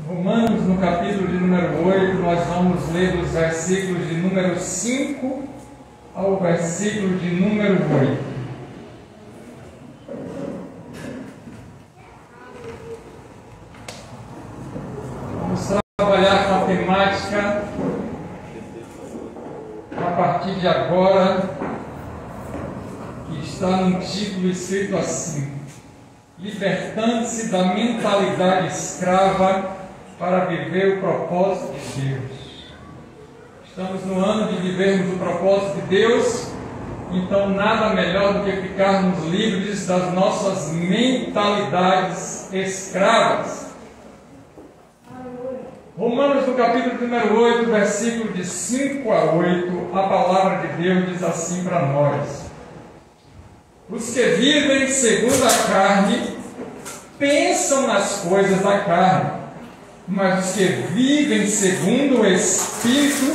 Romanos, no capítulo de número 8, nós vamos ler dos versículos de número 5 ao versículo de número 8. Vamos trabalhar com a temática a partir de agora, que está num título escrito assim: libertando-se da mentalidade escrava para viver o propósito de Deus. Estamos no ano de vivermos o propósito de Deus, então nada melhor do que ficarmos livres das nossas mentalidades escravas. Romanos, no capítulo número 8, versículo de 5 a 8, a palavra de Deus diz assim para nós: os que vivem segundo a carne pensam nas coisas da carne, mas os que vivem segundo o Espírito,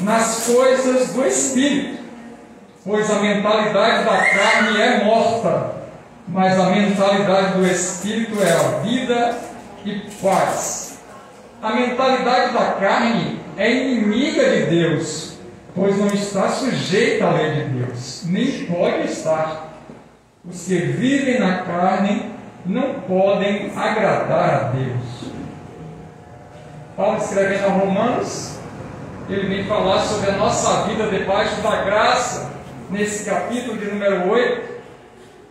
nas coisas do Espírito. Pois a mentalidade da carne é morta, mas a mentalidade do Espírito é a vida e paz. A mentalidade da carne é inimiga de Deus, pois não está sujeita à lei de Deus, nem pode estar. Os que vivem na carne não podem agradar a Deus. Paulo, escrevendo aos Romanos, ele vem falar sobre a nossa vida debaixo da graça, nesse capítulo de número 8.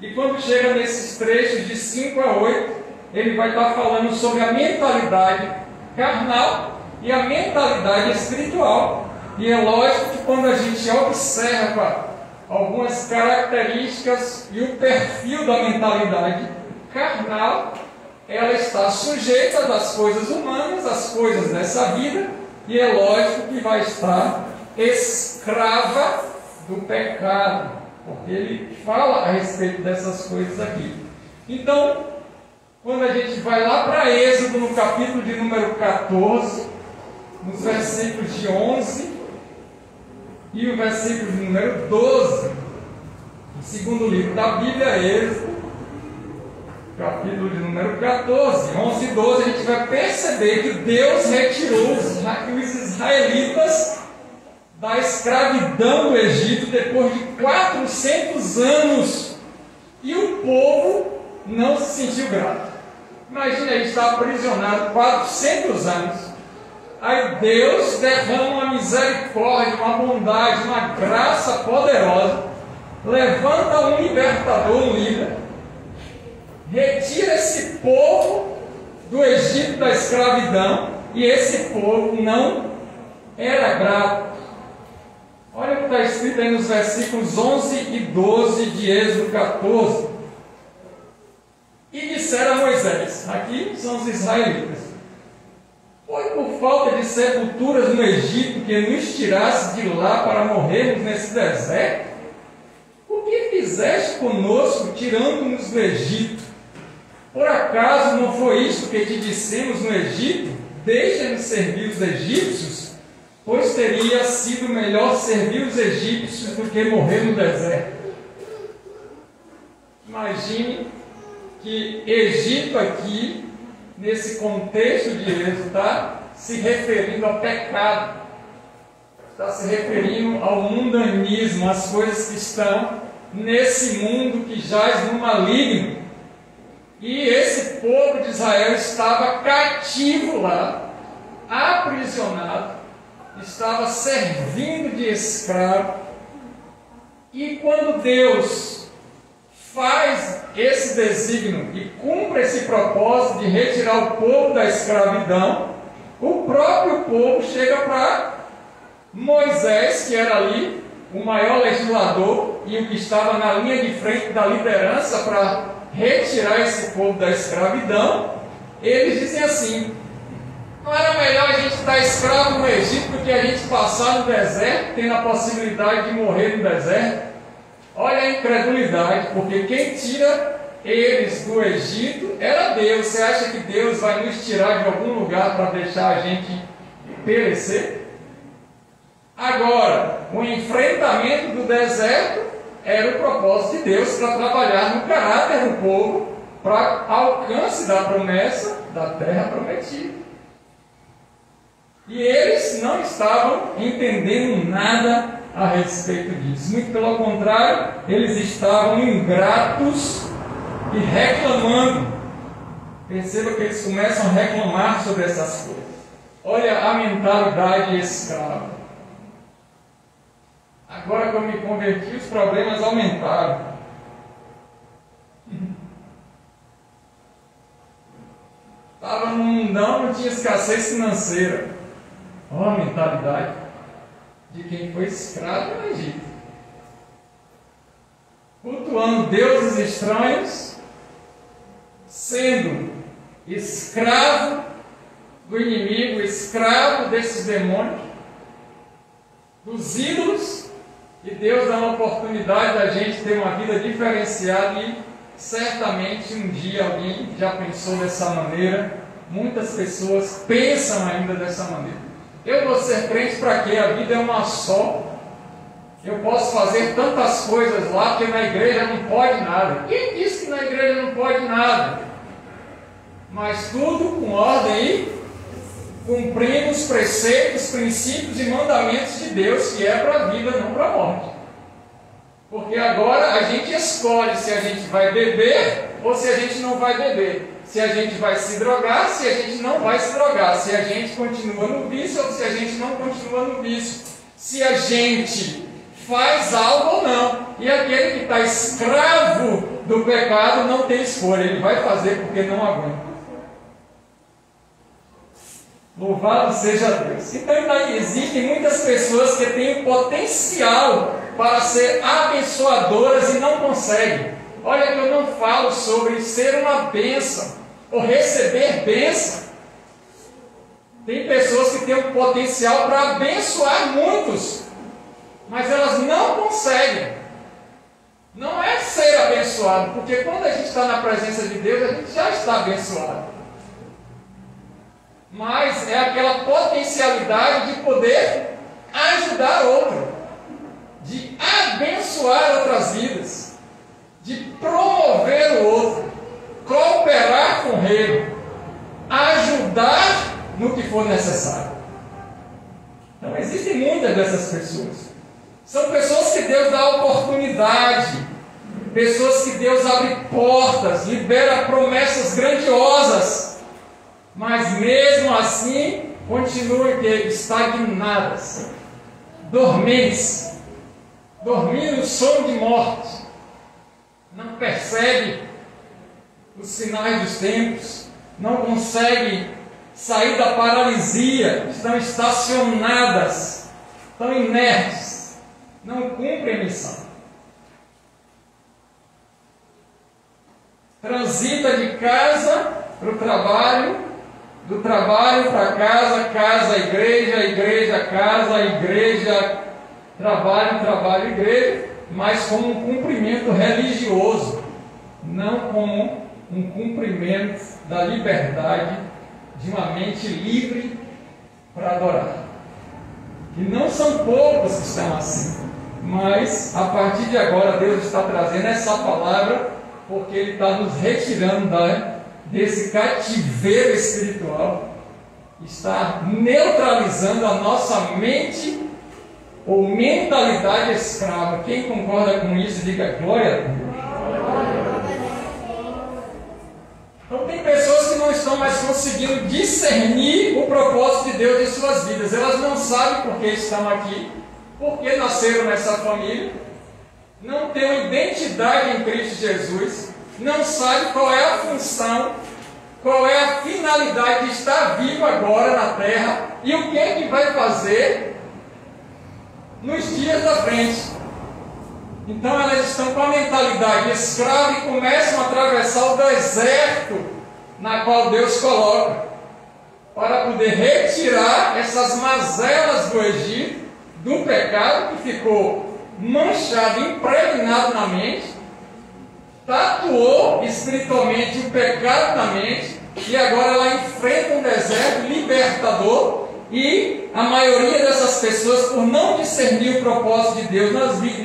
E quando chega nesses trechos de 5 a 8, ele vai estar falando sobre a mentalidade carnal e a mentalidade espiritual. E é lógico que quando a gente observa algumas características e o perfil da mentalidade carnal, ela está sujeita às coisas humanas, às coisas dessa vida, e é lógico que vai estar escrava do pecado, porque ele fala a respeito dessas coisas aqui. Então, quando a gente vai lá para Êxodo, no capítulo de número 14, nos versículos de 11 e o versículo de número 12, o segundo livro da Bíblia, Êxodo, capítulo de número 14, 11 e 12, a gente vai perceber que Deus retirou os israelitas da escravidão do Egito depois de 400 anos, e o povo não se sentiu grato. Imagina, ele está aprisionado 400 anos. Aí Deus derrama uma misericórdia, uma bondade, uma graça poderosa, levanta um libertador, um líder, retira esse povo do Egito da escravidão, e esse povo não era grato. Olha o que está escrito aí nos versículos 11 e 12 de Êxodo 14. E disseram a Moisés, aqui são os israelitas: foi por falta de sepulturas no Egito que nos tirasse de lá para morrermos nesse deserto? O que fizeste conosco, tirando-nos do Egito? Por acaso não foi isto que te dissemos no Egito? Deixa-nos servir os egípcios, pois teria sido melhor servir os egípcios do que morrer no deserto. Imagine que Egito aqui, nesse contexto de Êxodo, está se referindo ao pecado, está se referindo ao mundanismo, às coisas que estão nesse mundo que jaz no maligno. E esse povo de Israel estava cativo lá, aprisionado, estava servindo de escravo. E quando Deus faz esse desígnio e cumpre esse propósito de retirar o povo da escravidão, o próprio povo chega para Moisés, que era ali o maior legislador e o que estava na linha de frente da liderança para retirar esse povo da escravidão. Eles dizem assim: não era melhor a gente estar escravo no Egito do que a gente passar no deserto, tendo a possibilidade de morrer no deserto? Olha a incredulidade, porque quem tira eles do Egito era Deus. Você acha que Deus vai nos tirar de algum lugar para deixar a gente perecer? Agora, o enfrentamento do deserto era o propósito de Deus para trabalhar no caráter do povo, para alcance da promessa da terra prometida. E eles não estavam entendendo nada a respeito disso. Muito pelo contrário, eles estavam ingratos e reclamando. Perceba que eles começam a reclamar sobre essas coisas. Olha a mentalidade escrava. Agora que eu me converti, os problemas aumentaram. Estava num mundão, não tinha escassez financeira. Olha a mentalidade de quem foi escravo no Egito. Cultuando deuses estranhos, sendo escravo do inimigo, escravo desses demônios, dos ídolos, e Deus dá uma oportunidade da gente ter uma vida diferenciada e certamente um dia alguém já pensou dessa maneira, muitas pessoas pensam ainda dessa maneira. Eu vou ser crente para quê? A vida é uma só. Eu posso fazer tantas coisas lá, porque na igreja não pode nada. Quem disse que na igreja não pode nada? Mas tudo com ordem e cumprindo os preceitos, princípios e mandamentos de Deus, que é para a vida, não para a morte. Porque agora a gente escolhe se a gente vai beber ou se a gente não vai beber. Se a gente vai se drogar, se a gente não vai se drogar. Se a gente continua no vício ou se a gente não continua no vício. Se a gente faz algo ou não. E aquele que está escravo do pecado não tem escolha. Ele vai fazer porque não aguenta. Louvado seja Deus. Então existem muitas pessoas que têm o potencial para ser abençoadoras e não conseguem. Olha que eu não falo sobre ser uma bênção ou receber bênção. Tem pessoas que têm o potencial para abençoar muitos, mas elas não conseguem. Não é ser abençoado, porque quando a gente está na presença de Deus, a gente já está abençoado. Mas é aquela potencialidade de poder ajudar outro, de abençoar outras vidas, de promover o outro, cooperar com o reino, ajudar no que for necessário. Então existem muitas dessas pessoas. São pessoas que Deus dá oportunidade, pessoas que Deus abre portas, libera promessas grandiosas, mas mesmo assim continuam estagnadas, dormentes, dormindo no sono de morte, não percebe os sinais dos tempos, não consegue sair da paralisia, estão estacionadas, estão inertes, não cumprem a missão. Transita de casa para o trabalho, do trabalho para casa, casa, igreja, igreja, casa, igreja, trabalho, trabalho, igreja, mas como um cumprimento religioso, não como um cumprimento da liberdade de uma mente livre para adorar. E não são poucos que estão assim, mas a partir de agora Deus está trazendo essa palavra porque Ele está nos retirando desse cativeiro espiritual, está neutralizando a nossa mente ou mentalidade escrava. Quem concorda com isso, diga glória a Deus. Então tem pessoas que não estão mais conseguindo discernir o propósito de Deus em suas vidas. Elas não sabem por que estão aqui, por que nasceram nessa família, não têm uma identidade em Cristo Jesus, não sabem qual é a função, qual é a finalidade de estar vivo agora na terra e o que é que vai fazer nos dias da frente. Então elas estão com a mentalidade escrava e começam a atravessar o deserto na qual Deus coloca, para poder retirar essas mazelas do Egito, do pecado que ficou manchado, impregnado na mente, tatuou espiritualmente o pecado na mente, e agora ela enfrenta um deserto libertador. E a maioria dessas pessoas, por não discernir o propósito de Deus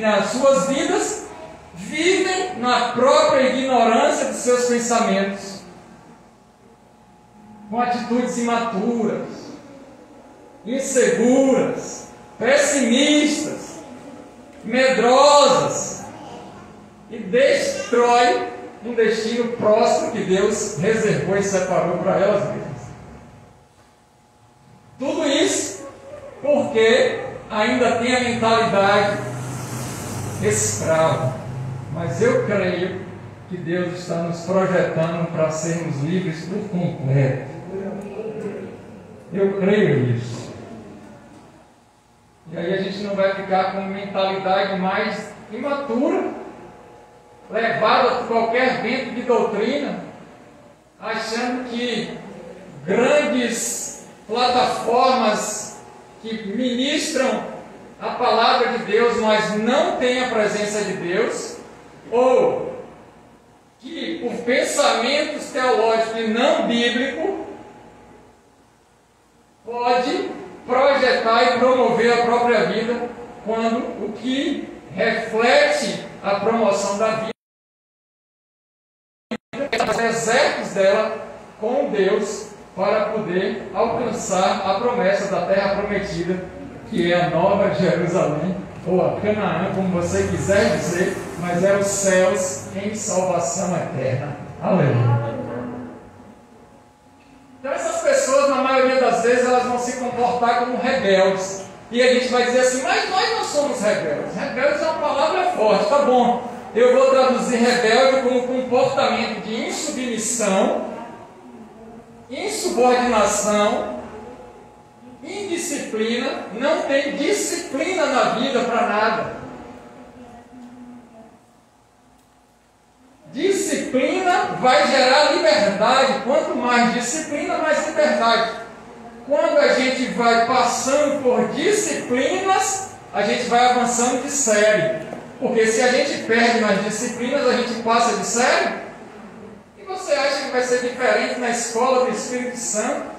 nas suas vidas, vivem na própria ignorância dos seus pensamentos, com atitudes imaturas, inseguras, pessimistas, medrosas, e destrói um destino próximo que Deus reservou e separou para elas mesmas. Tudo isso porque ainda tem a mentalidade escrava. Mas eu creio que Deus está nos projetando para sermos livres por completo. Eu creio nisso. E aí a gente não vai ficar com mentalidade mais imatura, levada por qualquer vento de doutrina, achando que grandes plataformas que ministram a palavra de Deus, mas não têm a presença de Deus, ou que por pensamentos teológicos e não bíblicos pode projetar e promover a própria vida, quando o que reflete a promoção da vida é os desertos dela com Deus, para poder alcançar a promessa da terra prometida, que é a Nova Jerusalém, ou a Canaã, como você quiser dizer, mas é os céus em salvação eterna. Aleluia. Então essas pessoas, na maioria das vezes, elas vão se comportar como rebeldes. E a gente vai dizer assim, mas nós não somos rebeldes. Rebeldes é uma palavra forte, tá bom. Eu vou traduzir rebelde como comportamento de insubmissão, insubordinação, indisciplina. Não tem disciplina na vida para nada. Disciplina vai gerar liberdade. Quanto mais disciplina, mais liberdade. Quando a gente vai passando por disciplinas, a gente vai avançando de série. Porque se a gente perde nas disciplinas, a gente passa de série. E você acha que vai ser diferente na escola do Espírito Santo?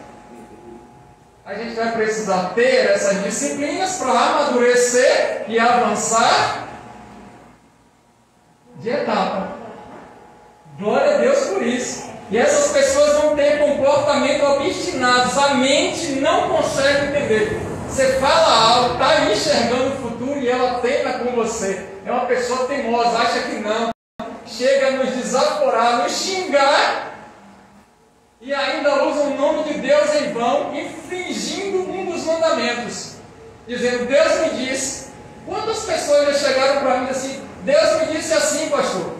A gente vai precisar ter essas disciplinas para amadurecer e avançar de etapa. Glória a Deus por isso. E essas pessoas vão ter comportamento obstinados. A mente não consegue entender. Você fala algo, está enxergando o futuro e ela teima com você. É uma pessoa teimosa, acha que não. Chega a nos desaforar, nos xingar e ainda usa o nome de Deus em vão, infringindo um dos mandamentos. Dizendo, Deus me disse. Quantas pessoas já chegaram para mim assim, Deus me disse assim, pastor.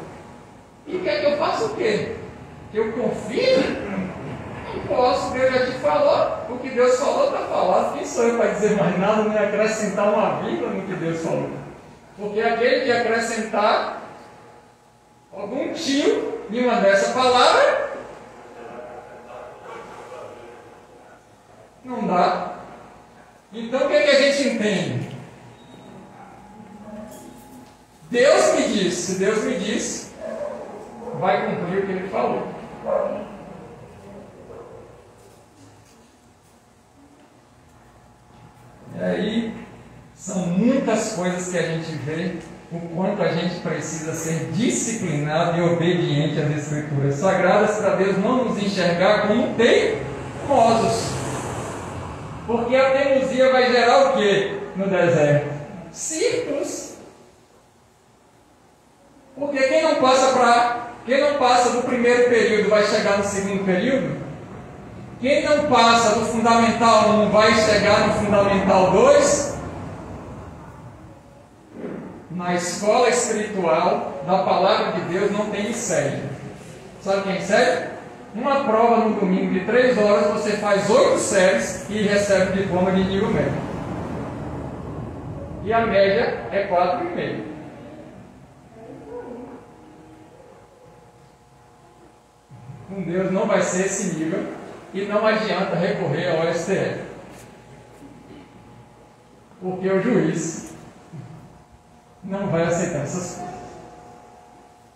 E quer que eu faça o quê? Que eu confie? Não posso, Deus já te falou. O que Deus falou está falado. Quem sou eu para dizer mais nada, nem acrescentar uma vírgula no que Deus falou? Porque aquele que acrescentar algum tio em uma dessa palavra, não dá. Então o que, é que a gente entende? Deus me disse. Se Deus me disse, vai cumprir o que Ele falou. E aí, são muitas coisas que a gente vê, o quanto a gente precisa ser disciplinado e obediente às Escrituras Sagradas, para Deus não nos enxergar como teimosos. Porque a teimosia vai gerar o que no deserto? Círculos. Porque quem não passa do primeiro período vai chegar no segundo período? Quem não passa do Fundamental 1 vai chegar no Fundamental 2? Na escola espiritual da Palavra de Deus não tem série. Sabe quem é série? Uma prova no domingo de 3 horas, você faz 8 séries e recebe o diploma de nível médio. E a média é 4,5. Com Deus não vai ser esse nível e não adianta recorrer ao STF. Porque o juiz não vai aceitar essas coisas.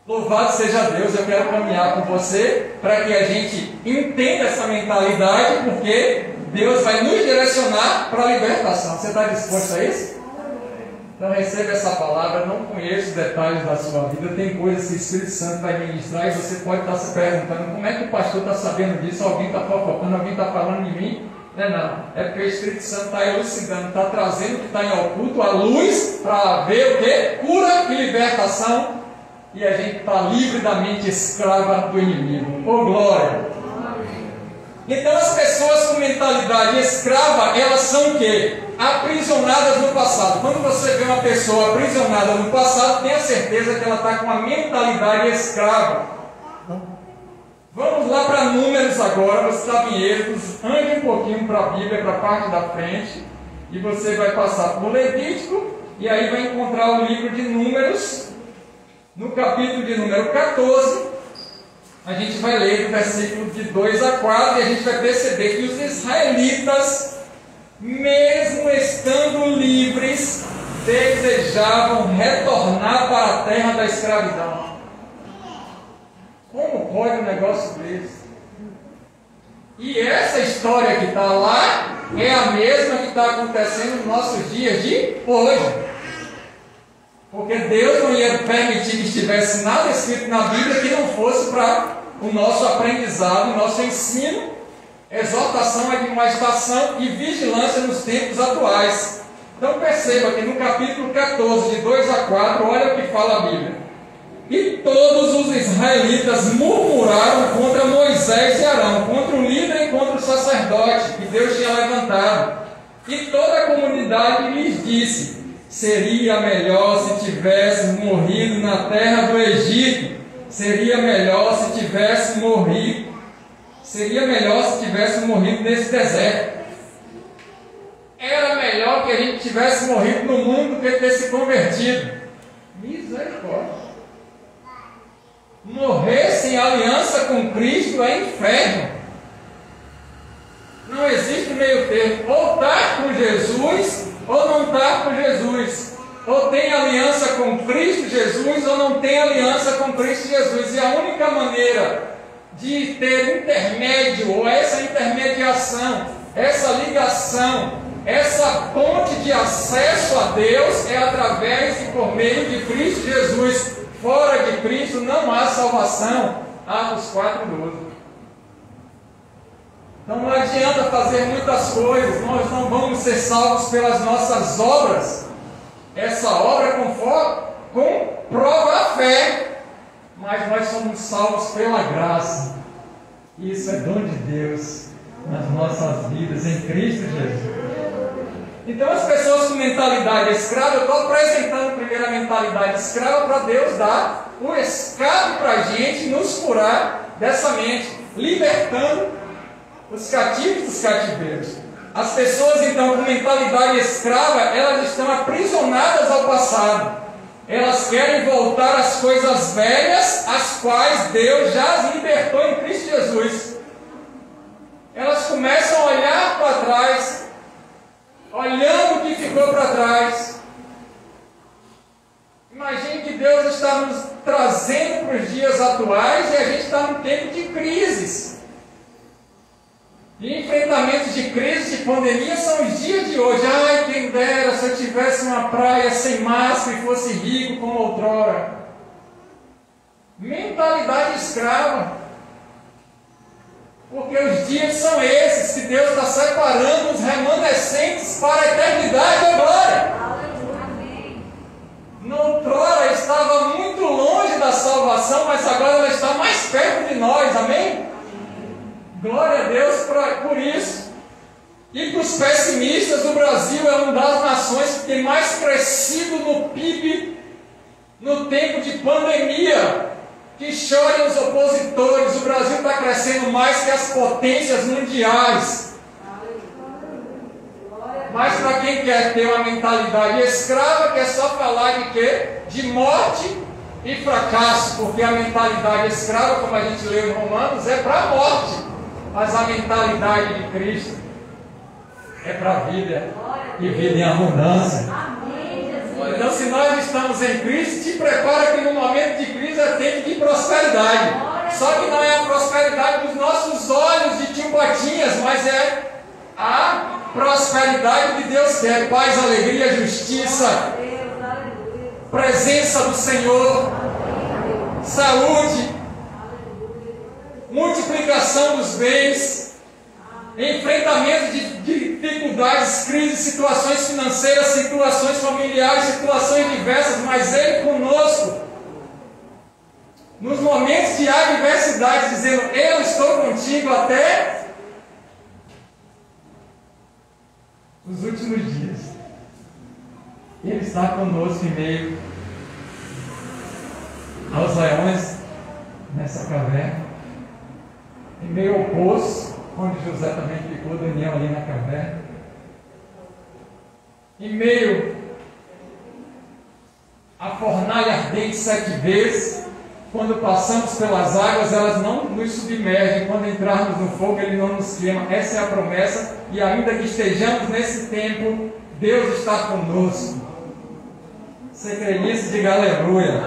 Louvado seja Deus, eu quero caminhar com você para que a gente entenda essa mentalidade, porque Deus vai nos direcionar para a libertação. Você está disposto a isso? Então receba essa palavra. Não conheço os detalhes da sua vida, tem coisas que o Espírito Santo vai ministrar e você pode estar se perguntando, como é que o pastor está sabendo disso? Alguém está fofocando, alguém está falando de mim? Não. É porque o Espírito Santo está elucidando, está trazendo o que está em oculto, a luz, para ver o que? Cura e libertação. E a gente está livre da mente escrava do inimigo. Oh, glória! Então as pessoas com mentalidade escrava, elas são o quê? Aprisionadas no passado. Quando você vê uma pessoa aprisionada no passado, tenha certeza que ela está com uma mentalidade escrava. Vamos lá para Números agora, você está em Êxodo, ande um pouquinho para a Bíblia, para a parte da frente, e você vai passar por Levítico, e aí vai encontrar o livro de Números, no capítulo de número 14, a gente vai ler do versículo de 2 a 4, e a gente vai perceber que os israelitas, mesmo estando livres, desejavam retornar para a terra da escravidão. Como pode um negócio desse? E essa história que está lá é a mesma que está acontecendo nos nossos dias de hoje. Porque Deus não ia permitir que estivesse nada escrito na Bíblia que não fosse para o nosso aprendizado, o nosso ensino, exortação, admoestação e vigilância nos tempos atuais. Então perceba que no capítulo 14, de 2 a 4, olha o que fala a Bíblia. E todos os israelitas murmuraram contra Moisés e Arão, contra o líder e contra o sacerdote que Deus tinha levantado. E toda a comunidade lhes disse: seria melhor se tivéssemos morrido na terra do Egito. Seria melhor se tivéssemos morrido. Seria melhor se tivéssemos morrido nesse deserto. Era melhor que a gente tivesse morrido no mundo do que ter se convertido. Misericórdia. Morrer sem aliança com Cristo é inferno. Não existe meio termo. Ou está com Jesus, ou não está com Jesus. Ou tem aliança com Cristo Jesus, ou não tem aliança com Cristo Jesus. E a única maneira de ter intermédio, ou essa intermediação, essa ligação, essa ponte de acesso a Deus, é através e por meio de Cristo Jesus. Fora de Cristo não há salvação. Atos 4:12. Então não adianta fazer muitas coisas, nós não vamos ser salvos pelas nossas obras. Essa obra comprova a fé, mas nós somos salvos pela graça. Isso é dom de Deus nas nossas vidas em Cristo Jesus. Então as pessoas com mentalidade escrava, eu estou apresentando primeiro a mentalidade escrava para Deus dar o escape para a gente, nos curar dessa mente, libertando os cativos dos cativeiros. As pessoas então com mentalidade escrava, elas estão aprisionadas ao passado. Elas querem voltar às coisas velhas, as quais Deus já as libertou em Cristo Jesus. Elas começam a olhar para trás, olhando o que ficou para trás. Imagine que Deus está nos trazendo para os dias atuais e a gente está num tempo de crises. E enfrentamentos de crise, de pandemia, são os dias de hoje. Ai, quem dera se eu tivesse uma praia sem máscara e fosse rico como outrora. Mentalidade escrava. Porque os dias são esses, que Deus está separando os remanescentes para a eternidade da glória. Noutrora estava muito longe da salvação, mas agora ela está mais perto de nós, amém? Glória a Deus por isso. E para os pessimistas, o Brasil é uma das nações que tem mais crescido no PIB no tempo de pandemia. Que chorem os opositores, o Brasil está crescendo mais que as potências mundiais. Mas para quem quer ter uma mentalidade escrava, quer só falar de quê? De morte e fracasso, porque a mentalidade escrava, como a gente leu em Romanos, é para a morte. Mas a mentalidade de Cristo é para a vida, e vida em abundância. Então, se nós estamos em Cristo, te prepara que no momento de crise é tempo de prosperidade. Só que não é a prosperidade dos nossos olhos de tio Patinhas, mas é a prosperidade que Deus quer. Paz, alegria, justiça, presença do Senhor, saúde, multiplicação dos bens, enfrentamento de dificuldades, crises, situações financeiras, situações familiares, situações diversas, mas Ele conosco, nos momentos de adversidade, dizendo: eu estou contigo até os últimos dias. Ele está conosco em meio aos leões nessa caverna, em meio ao poço onde José também ficou, Daniel ali na caverna, em meio à fornalha ardente 7 vezes. Quando passamos pelas águas, elas não nos submergem. Quando entrarmos no fogo, Ele não nos queima. Essa é a promessa. E ainda que estejamos nesse tempo, Deus está conosco. Você crê nisso? Diga aleluia.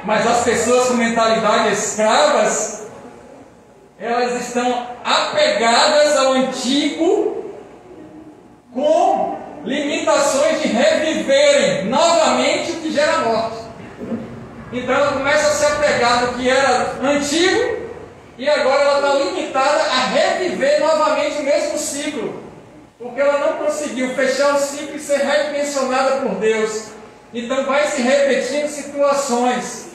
Mas as pessoas com mentalidade escravas, elas estão apegadas ao antigo, com limitações de reviverem novamente o que gera morte. Então ela começa a se apegar no que era antigo e agora ela está limitada a reviver novamente o mesmo ciclo, porque ela não conseguiu fechar o ciclo e ser redimensionada por Deus. Então vai se repetindo situações.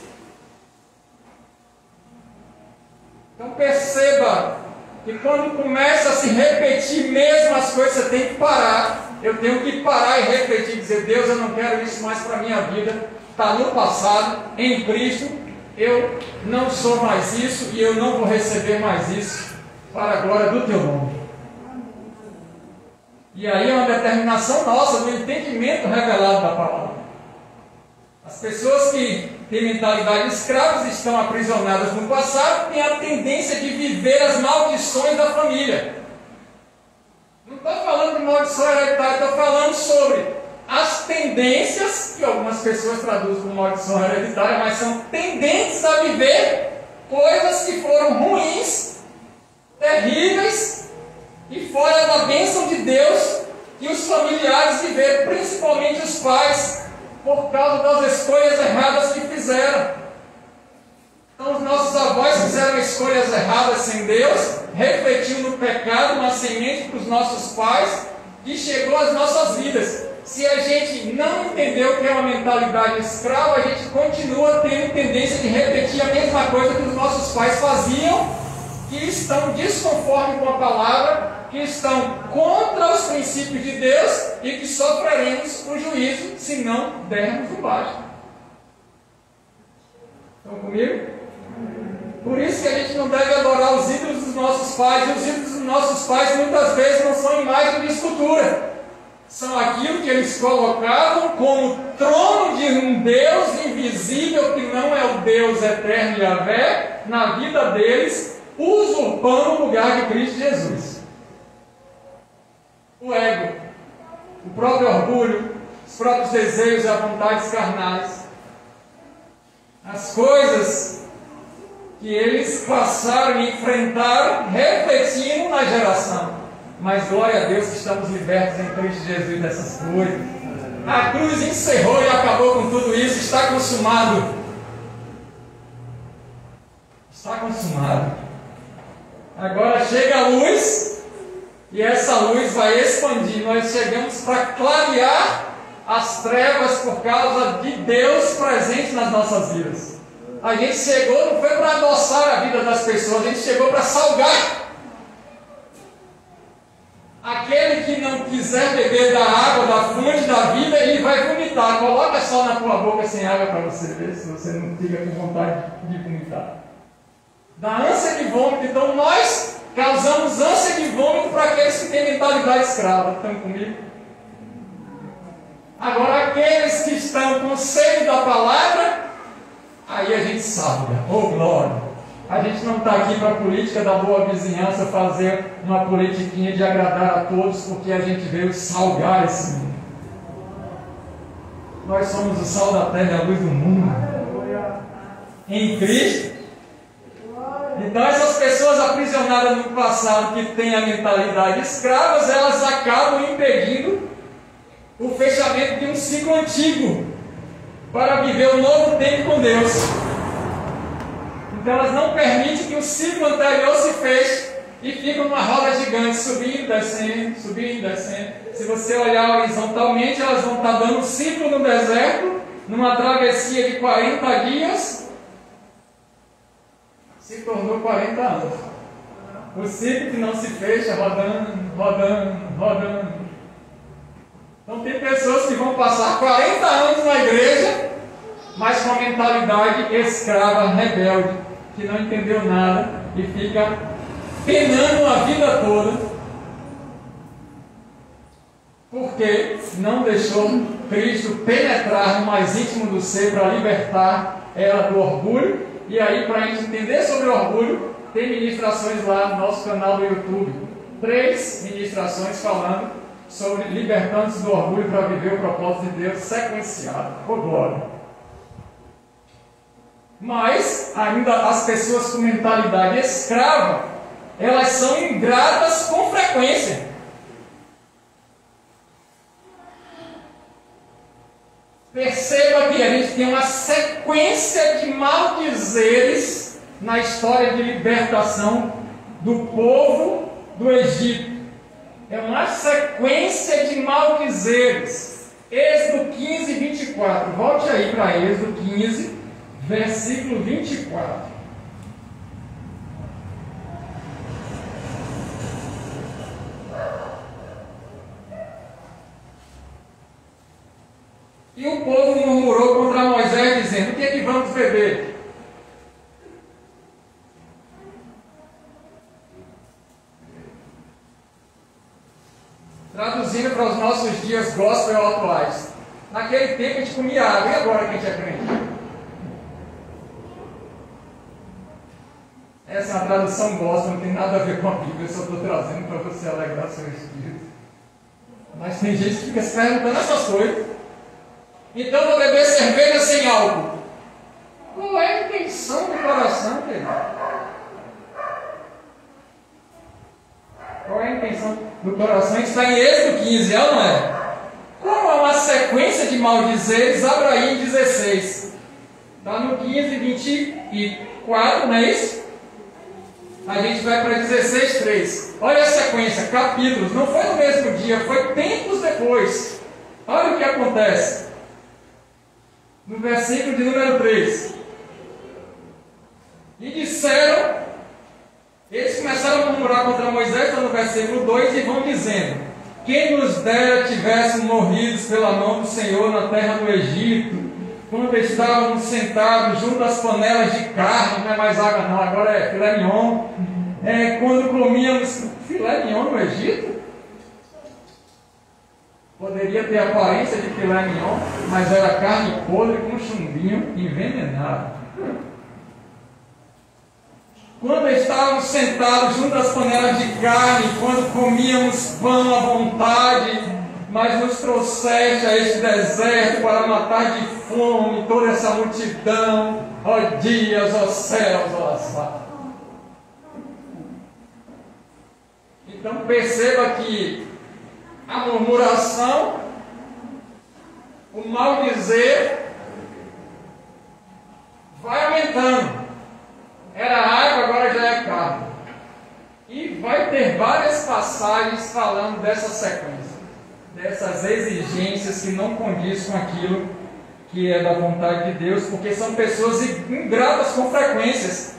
Então perceba que quando começa a se repetir mesmo as coisas, você tem que parar. Eu tenho que parar e refletir, dizer: Deus, eu não quero isso mais para a minha vida. Está no passado, em Cristo, eu não sou mais isso e eu não vou receber mais isso para a glória do Teu nome. E aí é uma determinação nossa, do entendimento revelado da palavra. As pessoas que têm mentalidade escravas estão aprisionadas no passado, têm a tendência de viver as maldições da família. Não estou falando de maldição hereditária, estou falando sobre as tendências, que algumas pessoas traduzem como maldição hereditária, mas são tendentes a viver coisas que foram ruins, terríveis e fora da bênção de Deus, que os familiares viveram, principalmente os pais, por causa das escolhas erradas que fizeram. Então os nossos avós fizeram escolhas erradas sem Deus, refletiu no pecado, uma semente para os nossos pais, que chegou às nossas vidas. Se a gente não entendeu o que é uma mentalidade escrava, a gente continua tendo tendência de repetir a mesma coisa que os nossos pais faziam, que estão desconforme com a palavra, que estão contra os princípios de Deus e que sofreremos o juízo se não dermos o baixo. Estão comigo? Por isso que a gente não deve adorar os ídolos dos nossos pais. E os ídolos dos nossos pais muitas vezes não são imagem de escultura. São aquilo que eles colocavam como trono de um Deus invisível, que não é o Deus eterno Yahvé, na vida deles, usurpando o lugar de Cristo Jesus. O ego, o próprio orgulho, os próprios desejos e as vontades carnais, as coisas que eles passaram e enfrentaram, refletindo na geração. Mas glória a Deus que estamos libertos em Cristo Jesus dessas coisas. A cruz encerrou e acabou com tudo isso. Está consumado. Está consumado. Agora chega a luz e essa luz vai expandir. Nós chegamos para clarear as trevas por causa de Deus presente nas nossas vidas. A gente chegou, não foi para adoçar a vida das pessoas, a gente chegou para salgar. Aquele que não quiser beber da água, da fonte da vida, ele vai vomitar. Coloca só na tua boca sem água para você ver se você não fica com vontade de vomitar. Da ânsia de vômito. Então nós causamos ânsia de vômito para aqueles que têm mentalidade escrava. Estão comigo? Agora aqueles que estão com sede da palavra, aí a gente salga. Oh glória! A gente não está aqui para a política da boa vizinhança, fazer uma politiquinha de agradar a todos, porque a gente veio salgar esse mundo. Nós somos o sal da terra e a luz do mundo. Em Cristo. Então essas pessoas aprisionadas no passado, que têm a mentalidade escravas, elas acabam impedindo o fechamento de um ciclo antigo, para viver um novo tempo com Deus. Então elas não permitem que o ciclo anterior se feche e ficam numa roda gigante, subindo, descendo, subindo, descendo. Se você olhar horizontalmente, elas vão estar dando um ciclo no deserto, numa travessia de 40 dias, se tornou 40 anos. O ciclo que não se fecha, rodando, rodando, rodando. Então tem pessoas que vão passar 40 anos na igreja, mas com a mentalidade escrava, rebelde, que não entendeu nada e fica penando a vida toda, porque não deixou Cristo penetrar no mais íntimo do ser para libertar ela do orgulho. E aí, para a gente entender sobre orgulho, tem ministrações lá no nosso canal do YouTube. 3 ministrações falando sobre libertando-se do orgulho para viver o propósito de Deus sequenciado. Oh, glória! Mas, ainda as pessoas com mentalidade escrava, elas são ingratas com frequência. Perceba que a gente tem uma sequência de maldizeres na história de libertação do povo do Egito. É uma sequência de maldizeres. Êxodo 15, 24. Volte aí para Êxodo 15, versículo 24. E o povo murmurou contra Moisés, dizendo: o que é que vamos beber? Traduzindo para os nossos dias gospel atuais. Naquele tempo a gente comia água, e agora que a gente é crente? Essa é uma tradução gospel, não tem nada a ver com a Bíblia, eu só estou trazendo para você alegrar seu espírito. Mas tem gente que fica se perguntando essas coisas. Então vou beber cerveja sem álcool. Qual é a intenção do coração, querido? Qual é a intenção do coração? Está em Êxodo 15, é ou não é? Como é uma sequência de maldizeres, abra aí em 16. Está no 15, 24, não é isso? A gente vai para 16, 3. Olha a sequência, capítulos. Não foi no mesmo dia, foi tempos depois. Olha o que acontece. No versículo de número 3. E disseram, eles começaram a murmurar contra Moisés, está no versículo 2, e vão dizendo: quem nos dera tivéssemos morrido pela mão do Senhor na terra do Egito, quando estávamos sentados junto às panelas de carne, não é mais água não, agora é filé mignon, quando comíamos filé mignon no Egito. Poderia ter aparência de filé mignon, mas era carne podre com chumbinho envenenado. Quando estávamos sentados junto às panelas de carne, quando comíamos pão à vontade, mas nos trouxeste a este deserto para matar de fome toda essa multidão, ó dias, ó céus, ó assado. Então perceba que a murmuração, o maldizer, vai aumentando. Era água, agora já é carne. E vai ter várias passagens falando dessa sequência, dessas exigências que não condiz com aquilo que é da vontade de Deus, porque são pessoas ingratas com frequências.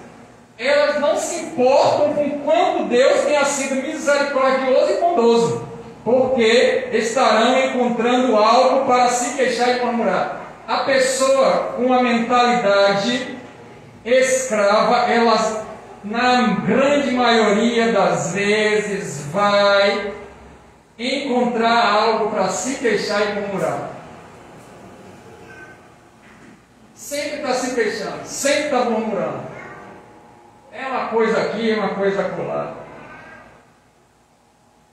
Elas não se importam com quanto Deus tenha sido misericordioso e bondoso, porque estarão encontrando algo para se queixar e murmurar. A pessoa com a mentalidade escrava, ela, na grande maioria das vezes, vai encontrar algo para se queixar e murmurar. Sempre está se queixando, sempre está murmurando. É uma coisa aqui, é uma coisa acolá.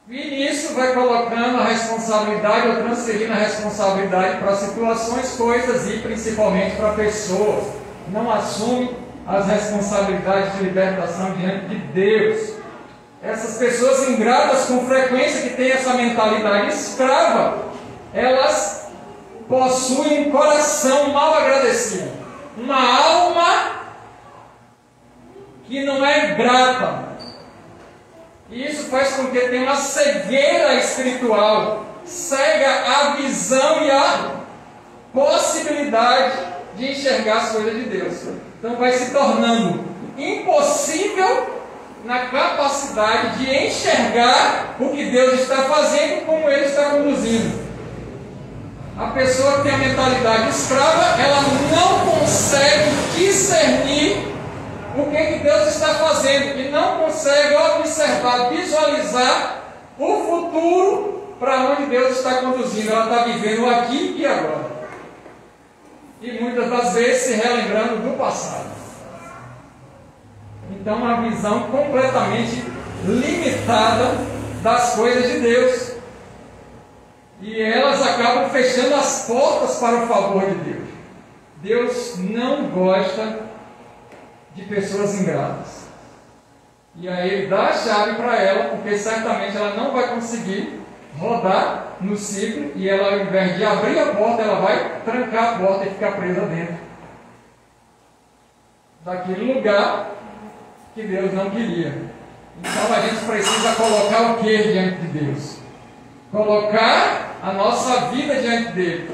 E nisso vai colocando a responsabilidade, ou transferindo a responsabilidade para situações, coisas e principalmente para pessoas. Não assume as responsabilidades de libertação diante de Deus. Essas pessoas ingratas com frequência que têm essa mentalidade escrava, elas possuem um coração mal agradecido, uma alma que não é grata. E isso faz com que tenha uma cegueira espiritual, cega a visão e a possibilidade de enxergar as coisas de Deus. Então vai se tornando impossível na capacidade de enxergar o que Deus está fazendo e como Ele está conduzindo. A pessoa que tem a mentalidade escrava, ela não consegue discernir o que Deus está fazendo e não consegue observar, visualizar o futuro para onde Deus está conduzindo. Ela está vivendo aqui e agora. E muitas das vezes se relembrando do passado. Então, uma visão completamente limitada das coisas de Deus. E elas acabam fechando as portas para o favor de Deus. Deus não gosta de pessoas ingratas. E aí Ele dá a chave para ela, porque certamente ela não vai conseguir rodar no ciclo, e ela, ao invés de abrir a porta, ela vai trancar a porta e ficar presa dentro daquele lugar que Deus não queria. Então a gente precisa colocar o que diante de Deus? Colocar a nossa vida diante dele,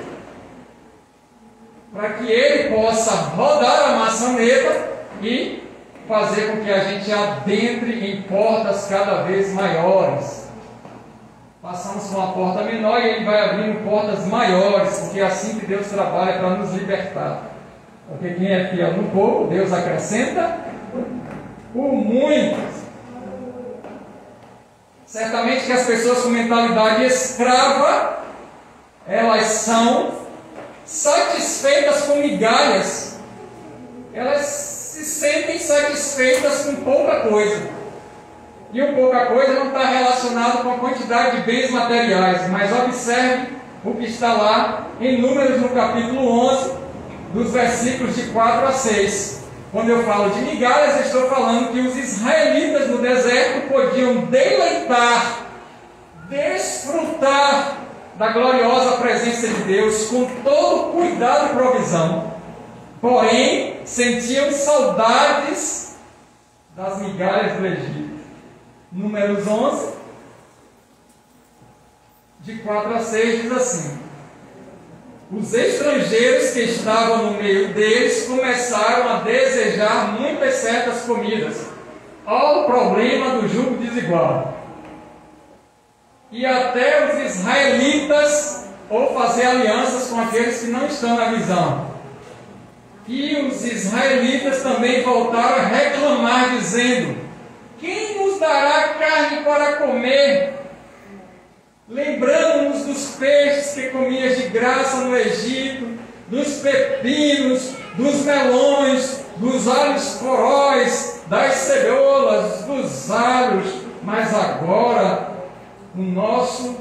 para que Ele possa rodar a maçaneta e fazer com que a gente adentre em portas cada vez maiores. Passamos por uma porta menor e Ele vai abrindo portas maiores, porque é assim que Deus trabalha para nos libertar. Porque quem é fiel no pouco, Deus acrescenta o muito. Certamente que as pessoas com mentalidade escrava, elas são satisfeitas com migalhas. Elas se sentem satisfeitas com pouca coisa. E o pouca coisa não está relacionado com a quantidade de bens materiais. Mas observe o que está lá em Números, no capítulo 11, dos versículos de 4 a 6. Quando eu falo de migalhas, eu estou falando que os israelitas no deserto podiam deleitar, desfrutar da gloriosa presença de Deus com todo cuidado e provisão. Porém, sentiam saudades das migalhas do Egito. Números 11, de 4 a 6, diz assim: os estrangeiros que estavam no meio deles começaram a desejar muitas certas comidas. Olha o problema do jugo desigual. E até os israelitas, ou fazer alianças com aqueles que não estão na visão. E os israelitas também voltaram a reclamar, dizendo: quem nos dará carne para comer? Lembrando-nos dos peixes que comias de graça no Egito, dos pepinos, dos melões, dos alhos coróis, das cebolas, dos alhos. Mas agora o nosso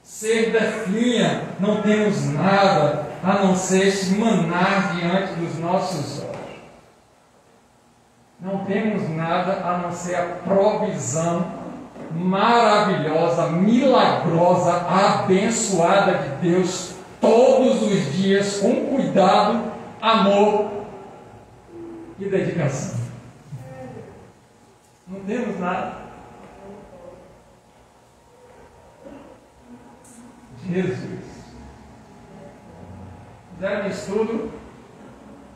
ser definha, não temos nada a não ser este maná diante dos nossos olhos. Não temos nada a não ser a provisão maravilhosa, milagrosa, abençoada de Deus todos os dias, com cuidado, amor e dedicação. Não temos nada. Jesus. Fizeram um estudo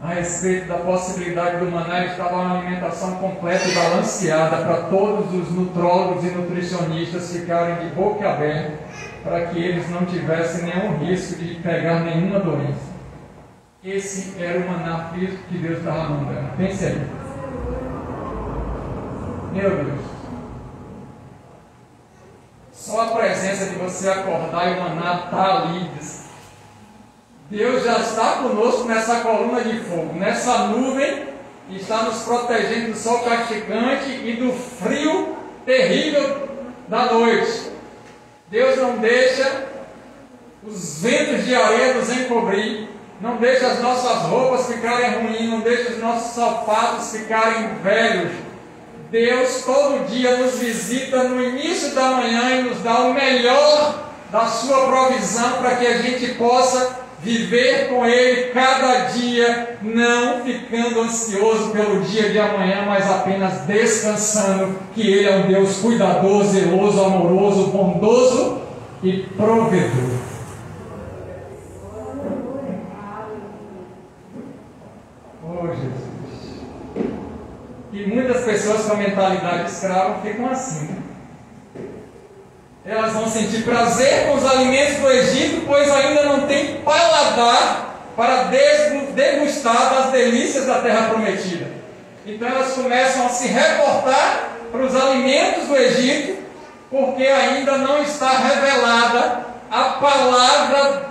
a respeito da possibilidade do maná. Estava uma alimentação completa e balanceada para todos os nutrólogos e nutricionistas ficarem de boca aberta, para que eles não tivessem nenhum risco de pegar nenhuma doença. Esse era o maná físico que Deus estava mandando. Pense aí. Meu Deus. Só a presença de você acordar e o maná está ali. Deus já está conosco nessa coluna de fogo, nessa nuvem, e está nos protegendo do sol castigante e do frio terrível da noite. Deus não deixa os ventos de areia nos encobrir, não deixa as nossas roupas ficarem ruins, não deixa os nossos sapatos ficarem velhos. Deus todo dia nos visita no início da manhã e nos dá o melhor da sua provisão para que a gente possa viver com Ele cada dia, não ficando ansioso pelo dia de amanhã, mas apenas descansando que Ele é um Deus cuidadoso, zeloso, amoroso, bondoso e provedor. Oh, Jesus! E muitas pessoas com a mentalidade escrava ficam assim, né? Elas vão sentir prazer com os alimentos do Egito, pois ainda não têm paladar para degustar das delícias da terra prometida. Então elas começam a se reportar para os alimentos do Egito, porque ainda não está revelada a palavra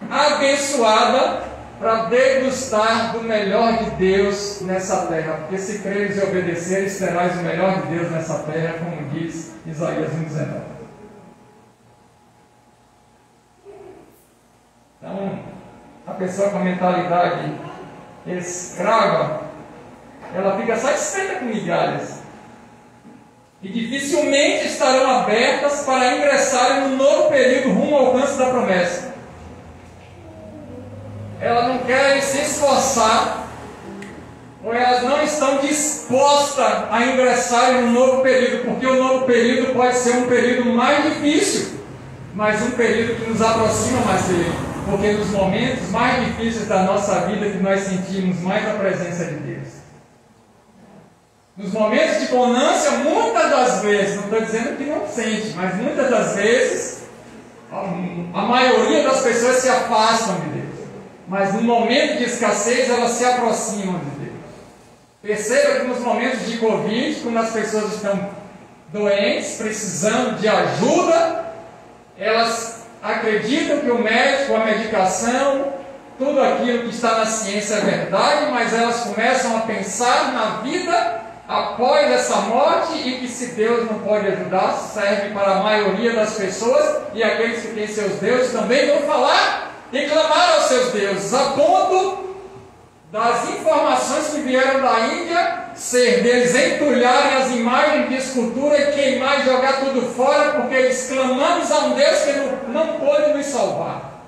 abençoada para degustar do melhor de Deus nessa terra. Porque se creres e obedeceres, terás o melhor de Deus nessa terra, como diz Isaías 1,19. Então, a pessoa com a mentalidade escrava, ela fica satisfeita com migalhas. E dificilmente estarão abertas para ingressarem no novo período rumo ao alcance da promessa. Elas não querem se esforçar, ou elas não estão dispostas a ingressarem no novo período, porque o novo período pode ser um período mais difícil, mas um período que nos aproxima mais dele. Porque nos momentos mais difíceis da nossa vida que nós sentimos mais a presença de Deus. Nos momentos de bonança, muitas das vezes, não estou dizendo que não sente, mas muitas das vezes, a maioria das pessoas se afastam de Deus. Mas no momento de escassez, elas se aproximam de Deus. Perceba que nos momentos de Covid, quando as pessoas estão doentes, precisando de ajuda, elas acreditam que o médico, a medicação, tudo aquilo que está na ciência é verdade, mas elas começam a pensar na vida após essa morte e que se Deus não pode ajudar, serve para a maioria das pessoas, e aqueles que têm seus deuses também vão falar e clamar aos seus deuses, a ponto das informações que vieram da Índia ser deles entulharem as imagens de escultura e queimar e jogar tudo fora, porque eles clamamos a um Deus que não pôde nos salvar.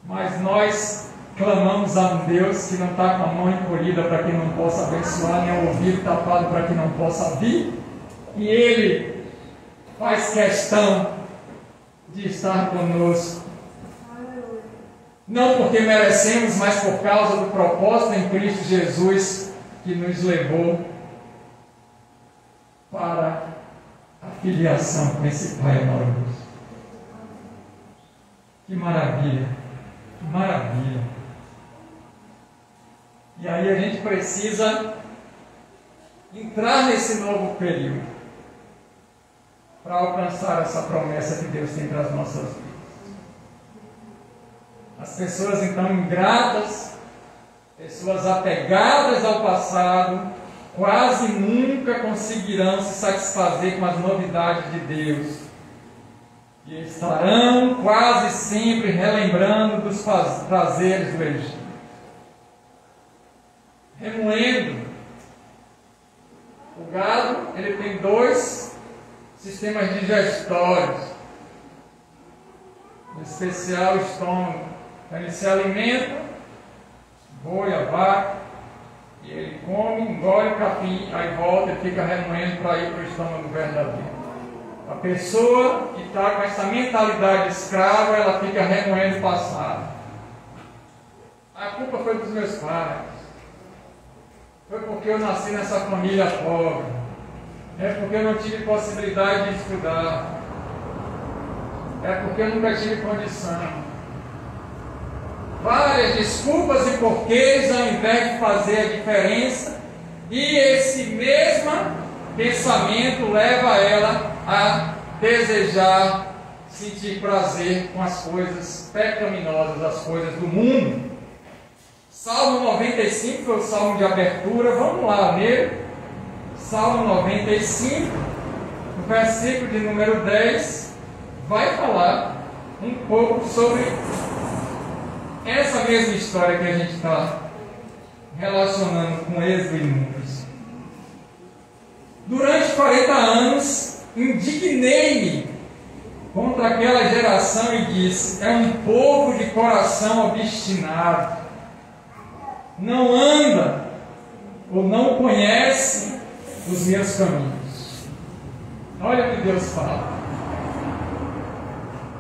Mas nós clamamos a um Deus que não está com a mão encolhida para que não possa abençoar, nem o ouvido tapado para que não possa ouvir, e Ele faz questão de estar conosco. Não porque merecemos, mas por causa do propósito em Cristo Jesus que nos levou para a filiação com esse Pai amoroso. Que maravilha! Que maravilha! E aí a gente precisa entrar nesse novo período para alcançar essa promessa que Deus tem para as nossas vidas. As pessoas então ingratas, pessoas apegadas ao passado, quase nunca conseguirão se satisfazer com as novidades de Deus. E estarão quase sempre relembrando dos prazeres do Egito. Remoendo. O gado, ele tem 2 sistemas digestórios. Em especial o estômago. Então ele se alimenta, boi, a vaca, e ele come, engole o capim, aí volta e fica remoendo para ir para o estômago verdadeiro. A pessoa que está com essa mentalidade escrava, ela fica remoendo o passado. A culpa foi dos meus pais. Foi porque eu nasci nessa família pobre. É porque eu não tive possibilidade de estudar. É porque eu nunca tive condição. Várias desculpas e porquês ao invés de fazer a diferença, e esse mesmo pensamento leva ela a desejar sentir prazer com as coisas pecaminosas, as coisas do mundo. Salmo 95 foi o salmo de abertura, vamos lá nele. Salmo 95, no versículo de número 10, vai falar um pouco sobre essa mesma história que a gente está relacionando com Êxodo e Números. Durante 40 anos, indignei-me contra aquela geração e disse: é um povo de coração obstinado, não anda ou não conhece os meus caminhos. Olha o que Deus fala.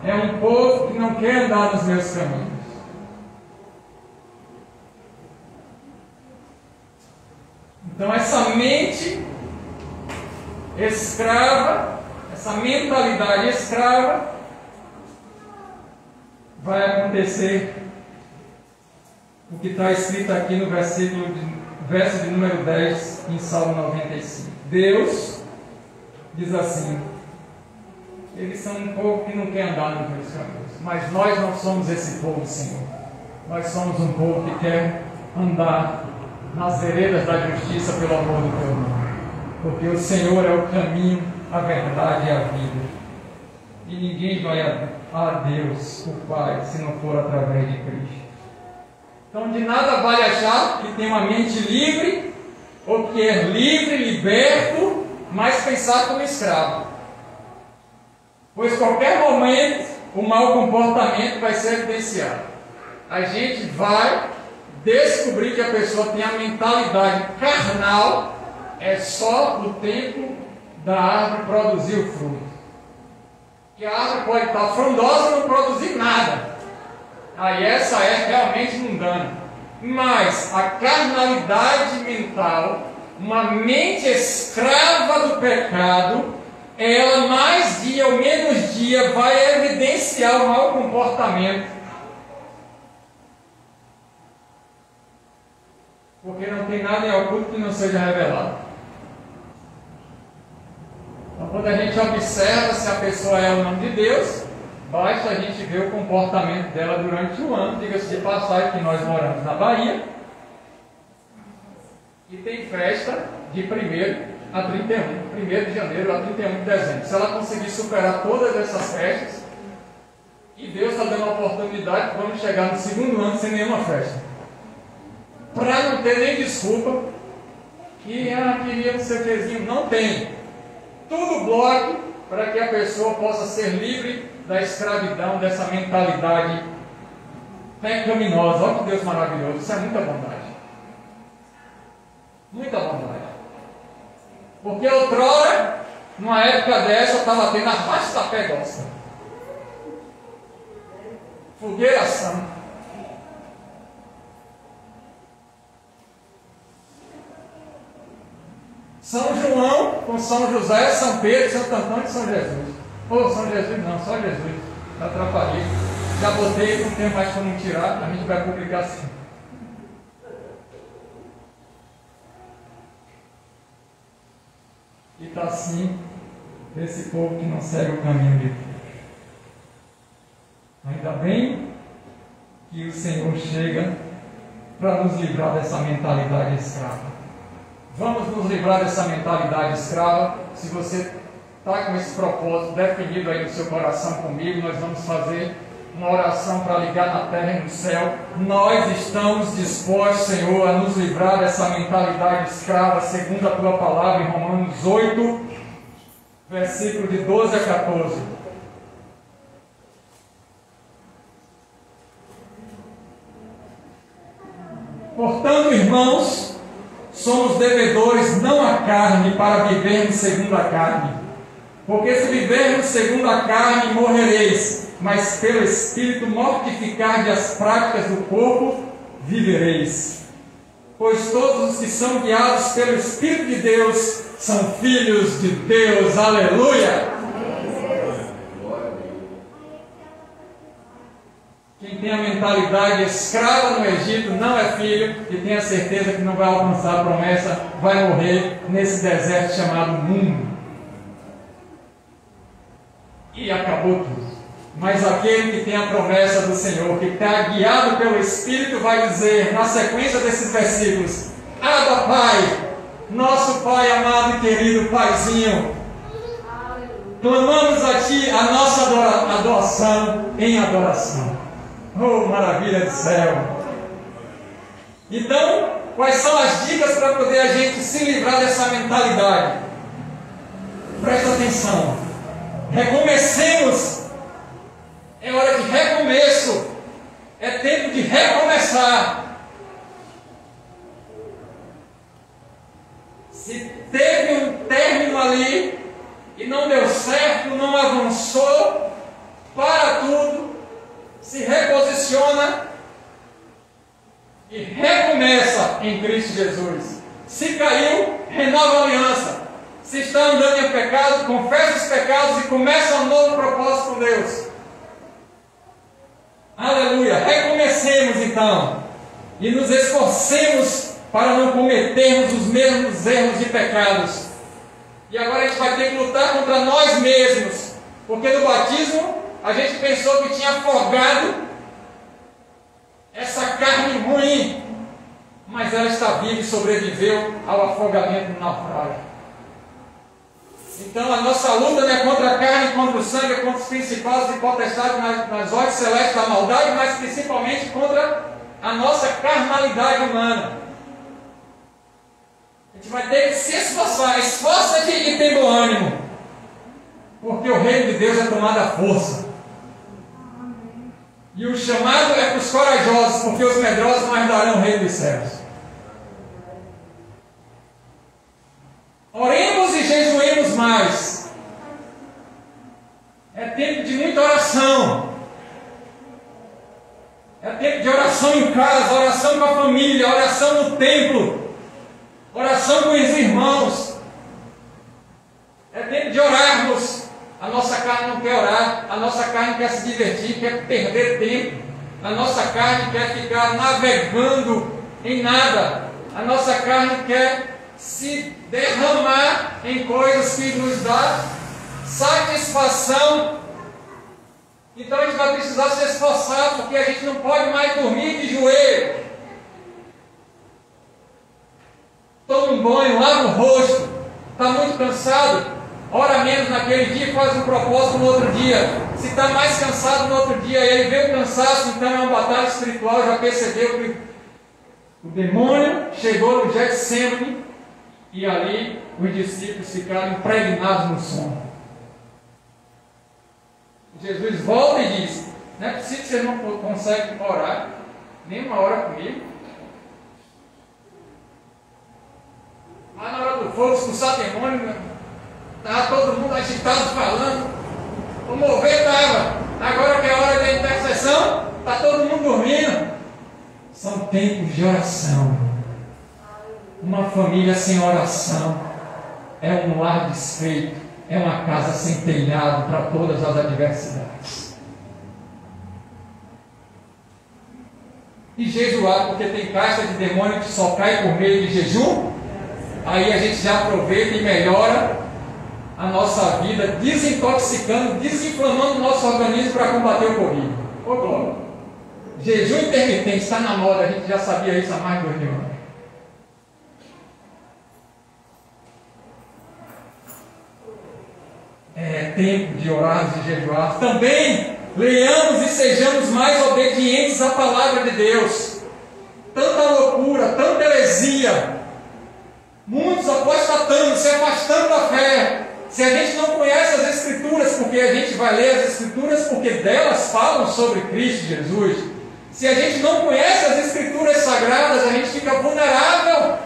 É um povo que não quer andar nos meus caminhos. Então essa mente escrava, essa mentalidade escrava, vai acontecer o que está escrito aqui no verso de número 10, em Salmo 95. Deus diz assim: eles são um povo que não quer andar nos meus caminhos, mas nós não somos esse povo, Senhor. Nós somos um povo que quer andar nas veredas da justiça pelo amor do teu nome, porque o Senhor é o caminho, a verdade e a vida, e ninguém vai a Deus, o Pai, se não for através de Cristo. Então de nada vale achar que tem uma mente livre, ou que é livre, liberto, mas pensar como escravo, pois qualquer momento o mau comportamento vai ser evidenciado. A gente vai descobrir que a pessoa tem a mentalidade carnal, é só o tempo da árvore produzir o fruto. Que a árvore pode estar frondosa e não produzir nada. Aí essa é realmente mundana. Mas a carnalidade mental, uma mente escrava do pecado, ela mais dia ou menos dia vai evidenciar o mau comportamento. Porque não tem nada em oculto que não seja revelado. Então, quando a gente observa se a pessoa é o nome de Deus, basta a gente ver o comportamento dela durante o ano. Diga-se de passagem que nós moramos na Bahia e tem festa de 1º a 31, 1º de janeiro a 31 de dezembro. Se ela conseguir superar todas essas festas, e Deus está dando a oportunidade, vamos chegar no 2º ano sem nenhuma festa, para não ter nem desculpa que queria um CTzinho. Não tem. Tudo bloco para que a pessoa possa ser livre da escravidão, dessa mentalidade pecaminosa. Olha que Deus maravilhoso. Isso é muita bondade. Muita bondade. Porque outrora, numa época dessa, estava tendo a vasta pegosta, fogueira santa. São João com São José, São Pedro, Santo Antônio e São Jesus. Ou São Jesus não, só Jesus. Já atrapalhei. Já botei, não tem mais como tirar, a gente vai publicar assim. E está assim, esse povo que não segue o caminho de Deus. Ainda bem que o Senhor chega para nos livrar dessa mentalidade escrava. Vamos nos livrar dessa mentalidade escrava. Se você está com esse propósito definido aí no seu coração comigo, nós vamos fazer uma oração para ligar na terra e no céu. Nós estamos dispostos, Senhor, a nos livrar dessa mentalidade escrava, segundo a Tua palavra em Romanos 8, versículo de 12 a 14. Portanto, irmãos, somos devedores não à carne para vivermos segundo a carne. Porque se vivermos segundo a carne, morrereis, mas pelo Espírito mortificardes as práticas do corpo, vivereis. Pois todos os que são guiados pelo Espírito de Deus são filhos de Deus. Aleluia! Quem tem a mentalidade escrava no Egito não é filho e tem a certeza que não vai alcançar a promessa, vai morrer nesse deserto chamado mundo. E acabou tudo. Mas aquele que tem a promessa do Senhor, que está guiado pelo Espírito, vai dizer, na sequência desses versículos: Abba, Pai, nosso Pai amado e querido Paizinho, clamamos a Ti a nossa adoração em adoração. Oh, maravilha do céu! Então, quais são as dicas para poder a gente se livrar dessa mentalidade? Presta atenção. Recomecemos É hora de recomeço. É tempo de recomeçar. Se teve um término ali e não deu certo, não avançou, para tudo, se reposiciona e recomeça em Cristo Jesus. Se caiu, renova a aliança. Se está andando em pecado, confessa os pecados e começa um novo propósito com Deus. Aleluia! Recomecemos então e nos esforcemos para não cometermos os mesmos erros e pecados. E agora a gente vai ter que lutar contra nós mesmos, porque no batismo a gente pensou que tinha afogado essa carne ruim, mas ela está viva e sobreviveu ao afogamento no naufrágio. Então a nossa luta não é contra a carne, contra o sangue, é contra os principados e potestades nas hostes celestes da maldade, mas principalmente contra a nossa carnalidade humana. A gente vai ter que se esforçar. Esforça-te e tem bom ânimo, porque o reino de Deus é tomado à força. E o chamado é para os corajosos, porque os medrosos não herdarão o reino dos céus. Oremos e jejuemos mais. É tempo de muita oração. É tempo de oração em casa, oração com a família, oração no templo, oração com os irmãos. É tempo de orarmos. A nossa carne não quer orar, a nossa carne quer se divertir, quer perder tempo. A nossa carne quer ficar navegando em nada. A nossa carne quer se derramar em coisas que nos dá satisfação. Então a gente vai precisar se esforçar, porque a gente não pode mais dormir de joelho. Toma um banho, lava o rosto. Está muito cansado? Ora menos naquele dia e faz um propósito no outro dia. Se está mais cansado no outro dia, ele vê o cansaço, então é uma batalha espiritual. Já percebeu que o demônio chegou no Getsemane e ali os discípulos ficaram impregnados no sono. Jesus volta e diz: não é possível que vocês não conseguem orar nem uma hora comigo. Mas na hora do fogo, expulsar demônio, estava todo mundo agitado falando. O mover estava. Agora que é a hora da intercessão, está todo mundo dormindo. São tempos de oração. Uma família sem oração é um lar desfeito, é uma casa sem telhado para todas as adversidades. E jejuar, porque tem caixa de demônio que só cai por meio de jejum. Aí a gente já aproveita e melhora a nossa vida, desintoxicando, desinflamando o nosso organismo para combater o Covid. Ô glória! Jejum intermitente está na moda, a gente já sabia isso há mais de 2 mil anos. É tempo de orar e jejuar. Também leiamos e sejamos mais obedientes à palavra de Deus. Tanta loucura, tanta heresia, muitos apostatando, se afastando da fé. Se a gente não conhece as Escrituras, porque a gente vai ler as Escrituras porque delas falam sobre Cristo Jesus. Se a gente não conhece as Escrituras sagradas, a gente fica vulnerável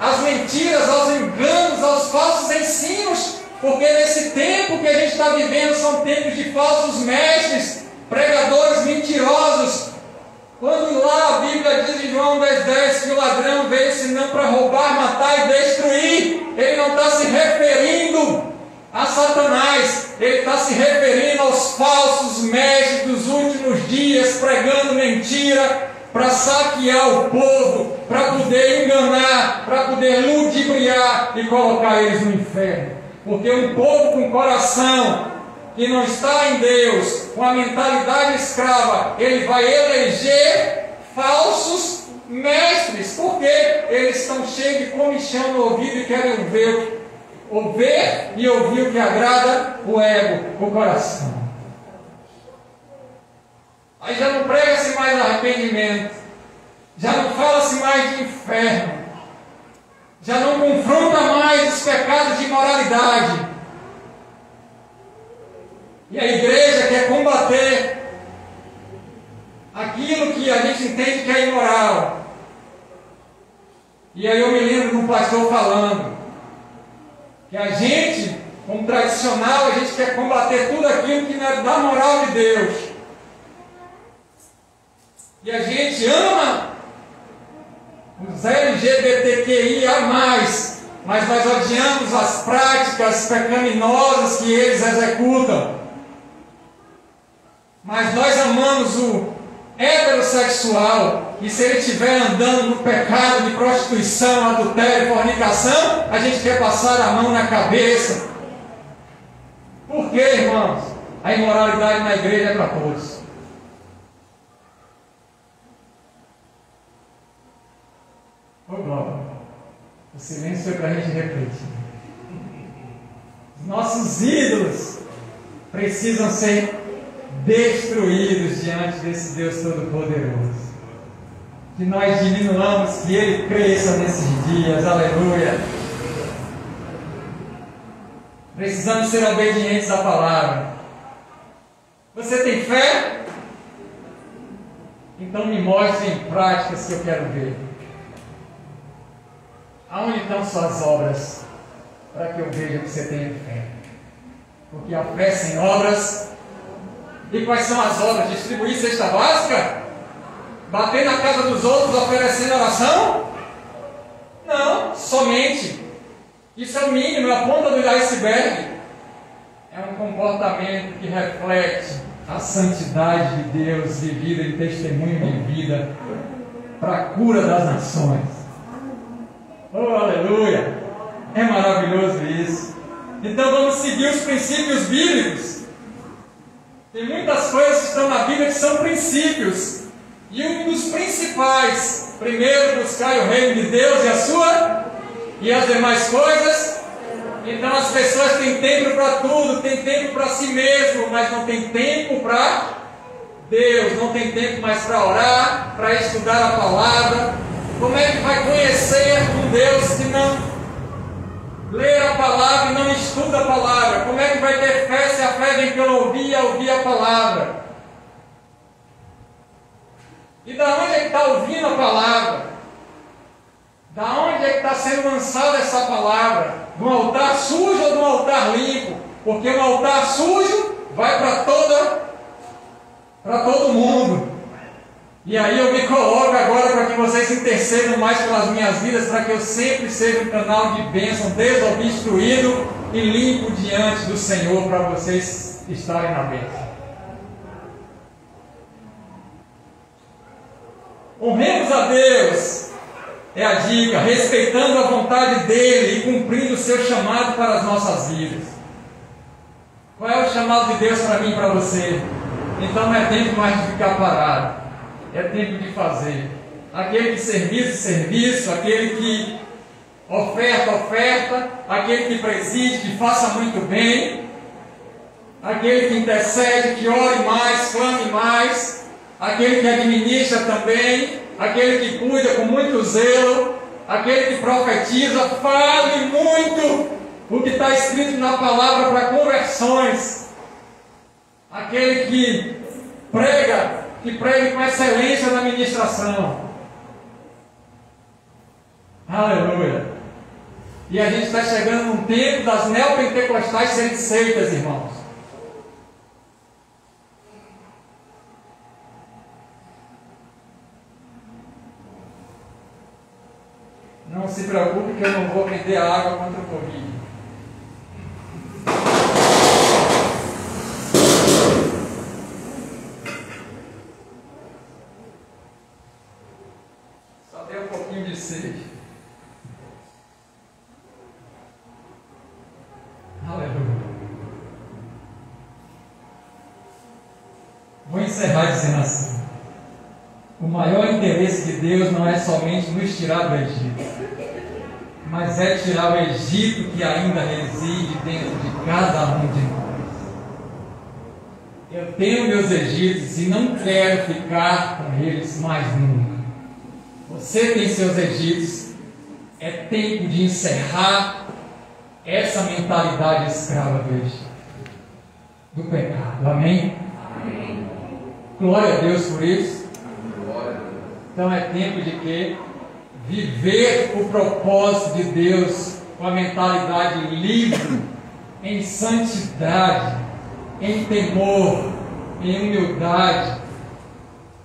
às mentiras, aos enganos, aos falsos ensinos, porque nesse tempo que a gente está vivendo são tempos de falsos mestres, pregadores mentirosos. Quando lá a Bíblia diz em João 10,10 que o ladrão veio senão para roubar, matar e destruir, ele não está se referindo a Satanás, ele está se referindo aos falsos mestres dos últimos dias, pregando mentira para saquear o povo, para poder enganar, para poder ludibriar e colocar eles no inferno. Porque um povo com coração que não está em Deus, com a mentalidade escrava, ele vai eleger falsos mestres, porque eles estão cheios de comichão no ouvido e querem ouvir e ouvir o que agrada o ego, o coração. Aí já não prega-se mais arrependimento, já não fala-se mais de inferno, já não confronta mais os pecados de imoralidade. E a igreja quer combater que a gente entende que é imoral. E aí eu me lembro de um pastor falando que a gente, como tradicional, a gente quer combater tudo aquilo que não é da moral de Deus. E a gente ama os LGBTQIA+, mas nós odiamos as práticas pecaminosas que eles executam. Mas nós amamos o heterossexual, e se ele estiver andando no pecado de prostituição, adultério e fornicação, a gente quer passar a mão na cabeça. Por quê, irmãos? A imoralidade na igreja é para todos. Ô glória, o silêncio foi para a gente refletir. Os nossos ídolos precisam ser destruídos diante desse Deus Todo-Poderoso. Que nós diminuamos, que Ele cresça nesses dias, aleluia. Precisamos ser obedientes à palavra. Você tem fé? Então me mostre em práticas que eu quero ver. Aonde estão suas obras? Para que eu veja que você tem fé. Porque a fé sem obras. E quais são as obras? Distribuir cesta básica? Bater na casa dos outros oferecendo oração? Não, somente. Isso é o mínimo, é a ponta do iceberg. É um comportamento que reflete a santidade de Deus vivida em testemunho de vida para a cura das nações. Oh, aleluia! É maravilhoso isso. Então vamos seguir os princípios bíblicos. Tem muitas coisas que estão na Bíblia que são princípios. E um dos principais, primeiro buscar o reino de Deus e as demais coisas. Então as pessoas têm tempo para tudo, têm tempo para si mesmo, mas não tem tempo para Deus, não tem tempo mais para orar, para estudar a palavra. Como é que vai conhecer um Deus se não ler a palavra e não estuda a palavra? Como é que vai ter fé se a fé vem pelo ouvir a palavra? E da onde é que está ouvindo a palavra? Da onde é que está sendo lançada essa palavra? De um altar sujo ou de um altar limpo? Porque um altar sujo vai para todo mundo. E aí eu me coloco agora para que vocês intercedam mais pelas minhas vidas, para que eu sempre seja um canal de bênção, desobstruído e limpo diante do Senhor, para vocês estarem na bênção. Honremos a Deus, é a dica, respeitando a vontade dEle e cumprindo o seu chamado para as nossas vidas. Qual é o chamado de Deus para mim e para você? Então não é tempo mais de ficar parado, é tempo de fazer. Aquele que serviço, aquele que oferta, aquele que preside, que faça muito bem, aquele que intercede, que ore mais, clame mais, aquele que administra também, aquele que cuida com muito zelo, aquele que profetiza, fale muito o que está escrito na palavra para conversões, aquele que pregue com excelência na ministração. Aleluia! E a gente está chegando num tempo das neopentecostais serem seitas, irmãos. Não se preocupe que eu não vou vender água contra o Covid. Só tem um pouquinho de sede. Aleluia. Vou encerrar dizendo assim: o maior interesse de Deus não é somente nos tirar do Egito, mas é tirar o Egito que ainda reside dentro de cada um de nós. Eu tenho meus egípcios e não quero ficar com eles mais nunca. Você tem seus egípcios. É tempo de encerrar essa mentalidade escrava do Egito, do pecado. Amém? Amém. Glória a Deus por isso. Então é tempo de quê? Viver o propósito de Deus com a mentalidade livre, em santidade, em temor, em humildade,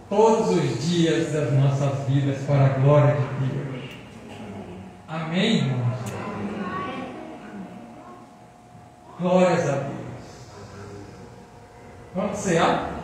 todos os dias das nossas vidas para a glória de Deus. Amém, irmãos? Glórias a Deus. Vamos cear?